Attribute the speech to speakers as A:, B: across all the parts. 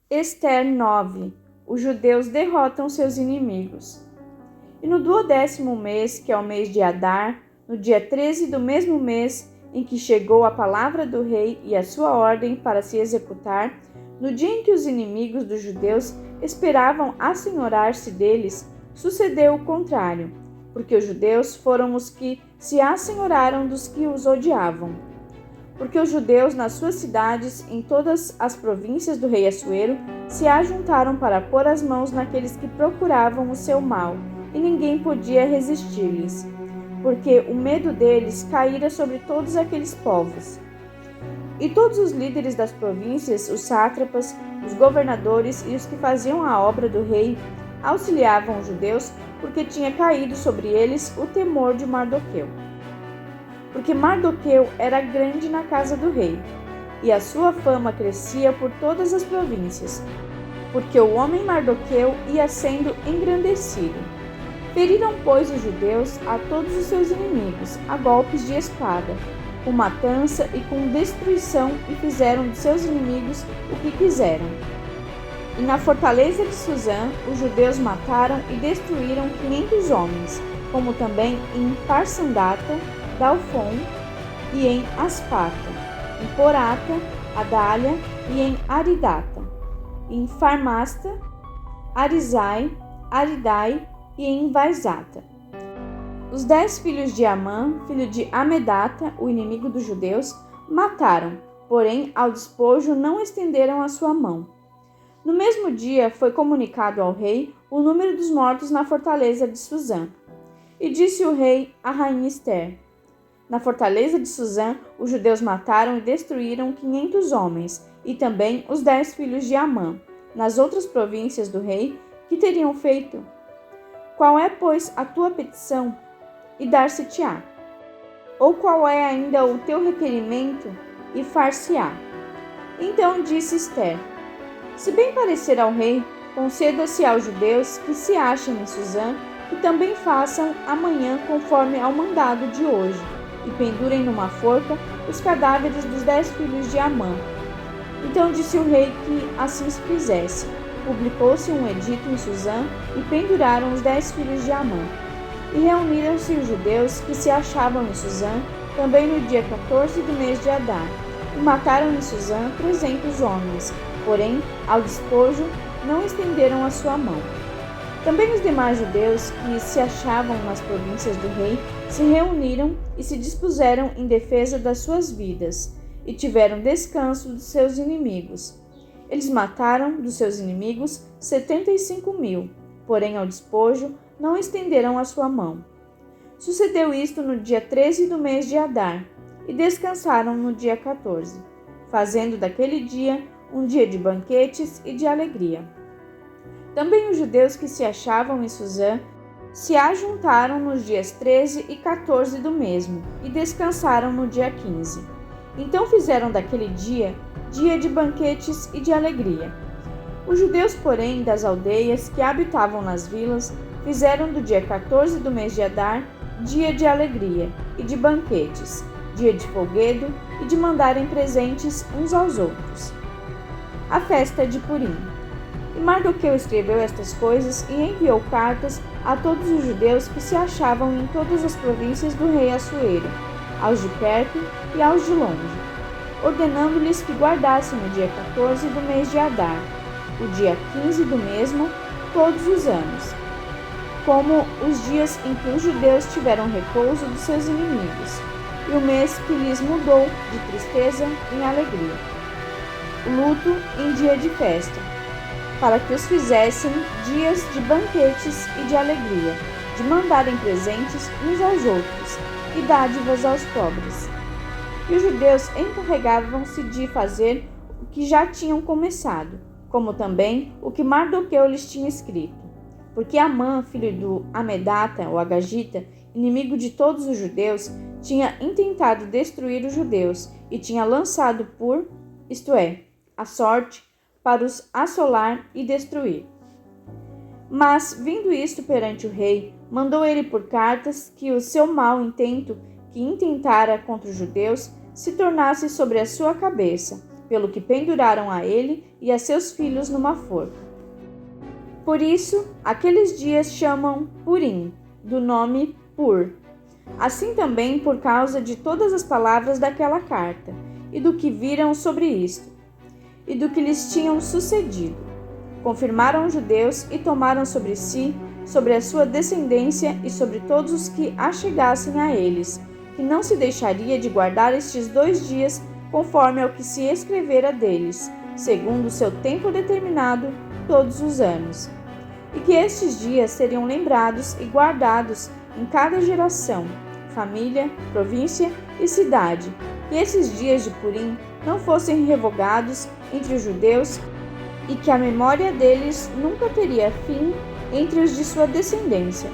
A: Ester 9. Os judeus derrotam seus inimigos. E no 12º mês, que é o mês de Adar, no dia 13 do mesmo mês em que chegou a palavra do rei e a sua ordem para se executar, no dia em que os inimigos dos judeus esperavam assenhorar-se deles, sucedeu o contrário, porque os judeus foram os que se assenhoraram dos que os odiavam. Porque os judeus nas suas cidades, em todas as províncias do rei Assuero, se ajuntaram para pôr as mãos naqueles que procuravam o seu mal, e ninguém podia resistir-lhes, porque o medo deles caíra sobre todos aqueles povos. E todos os líderes das províncias, os sátrapas, os governadores e os que faziam a obra do rei, auxiliavam os judeus, porque tinha caído sobre eles o temor de Mardoqueu. Porque Mardoqueu era grande na casa do rei, e a sua fama crescia por todas as províncias, porque o homem Mardoqueu ia sendo engrandecido. Feriram, pois, os judeus a todos os seus inimigos, a golpes de espada, com matança e com destruição, e fizeram de seus inimigos o que quiseram. E na fortaleza de Suzã, os judeus mataram e destruíram 500 homens, como também em Parsandata, Dalfon e em Aspata, em Porata, Adália e em Aridata, em Farmasta, Arizai, Aridai e em Vaizata. Os 10 filhos de Amã, filho de Amedata, o inimigo dos judeus, mataram, porém ao despojo não estenderam a sua mão. No mesmo dia foi comunicado ao rei o número dos mortos na fortaleza de Suzã. E disse o rei à rainha Ester: na fortaleza de Suzã, os judeus mataram e destruíram 500 homens, e também os 10 filhos de Amã. Nas outras províncias do rei, que teriam feito? Qual é, pois, a tua petição? E dar-se-te-á. Ou qual é ainda o teu requerimento? E far-se-á. Então disse Ester: se bem parecer ao rei, conceda-se aos judeus que se achem em Suzã, que também façam amanhã conforme ao mandado de hoje, e pendurem numa forca os cadáveres dos 10 filhos de Amã. Então disse o rei que assim se fizesse. Publicou-se um edito em Suzã e penduraram os 10 filhos de Amã. E reuniram-se os judeus que se achavam em Suzã, também no dia 14 do mês de Adar, e mataram em Suzã 300 homens, porém, ao despojo, não estenderam a sua mão. Também os demais judeus que se achavam nas províncias do rei se reuniram e se dispuseram em defesa das suas vidas, e tiveram descanso dos seus inimigos. Eles mataram dos seus inimigos 75.000, porém ao despojo não estenderam a sua mão. Sucedeu isto no dia 13 do mês de Adar, e descansaram no dia 14, fazendo daquele dia um dia de banquetes e de alegria. Também os judeus que se achavam em Suzã se ajuntaram nos dias 13 e 14 do mesmo, e descansaram no dia 15. Então fizeram daquele dia de banquetes e de alegria. Os judeus, porém, das aldeias que habitavam nas vilas, fizeram do dia 14 do mês de Adar dia de alegria e de banquetes, dia de folguedo e de mandarem presentes uns aos outros. A festa de Purim. E Mardoqueu escreveu estas coisas e enviou cartas a todos os judeus que se achavam em todas as províncias do rei Assuero, aos de perto e aos de longe, ordenando-lhes que guardassem o dia 14 do mês de Adar, o dia 15 do mesmo, todos os anos, como os dias em que os judeus tiveram repouso dos seus inimigos, e o mês que lhes mudou de tristeza em alegria, o luto em dia de festa, para que os fizessem dias de banquetes e de alegria, de mandarem presentes uns aos outros e dádivas aos pobres. E os judeus encarregavam-se de fazer o que já tinham começado, como também o que Mardoqueu lhes tinha escrito. Porque Amã, filho do Amedata, o Agagita, inimigo de todos os judeus, tinha intentado destruir os judeus e tinha lançado isto é, a sorte, para os assolar e destruir. Mas, vindo isto perante o rei, mandou ele por cartas que o seu mau intento que intentara contra os judeus se tornasse sobre a sua cabeça, pelo que penduraram a ele e a seus filhos numa forca. Por isso, aqueles dias chamam Purim, do nome Pur. Assim também por causa de todas as palavras daquela carta, e do que viram sobre isto, e do que lhes tinham sucedido. Confirmaram os judeus e tomaram sobre si, sobre a sua descendência e sobre todos os que achegassem a eles, que não se deixaria de guardar estes 2 dias conforme ao que se escrevera deles, segundo o seu tempo determinado, todos os anos. E que estes dias seriam lembrados e guardados em cada geração, família, província e cidade, que esses dias de Purim não fossem revogados entre os judeus e que a memória deles nunca teria fim entre os de sua descendência.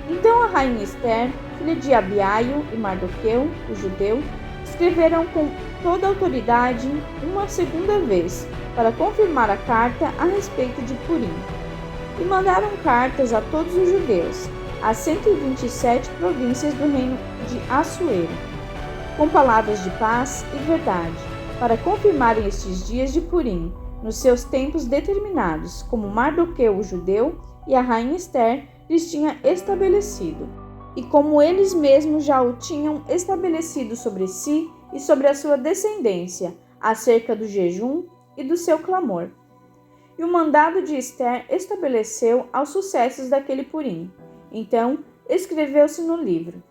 A: Então a rainha Ester, filha de Abiaio e Mardoqueu, o judeu, escreveram com toda a autoridade uma segunda vez, para confirmar a carta a respeito de Purim. E mandaram cartas a todos os judeus, às 127 províncias do reino de Assuero, com palavras de paz e verdade, para confirmarem estes dias de Purim, nos seus tempos determinados, como Mardoqueu o judeu e a rainha Ester lhes tinha estabelecido, e como eles mesmos já o tinham estabelecido sobre si e sobre a sua descendência, acerca do jejum e do seu clamor. E o mandado de Ester estabeleceu aos sucessos daquele Purim. Então, escreveu-se no livro.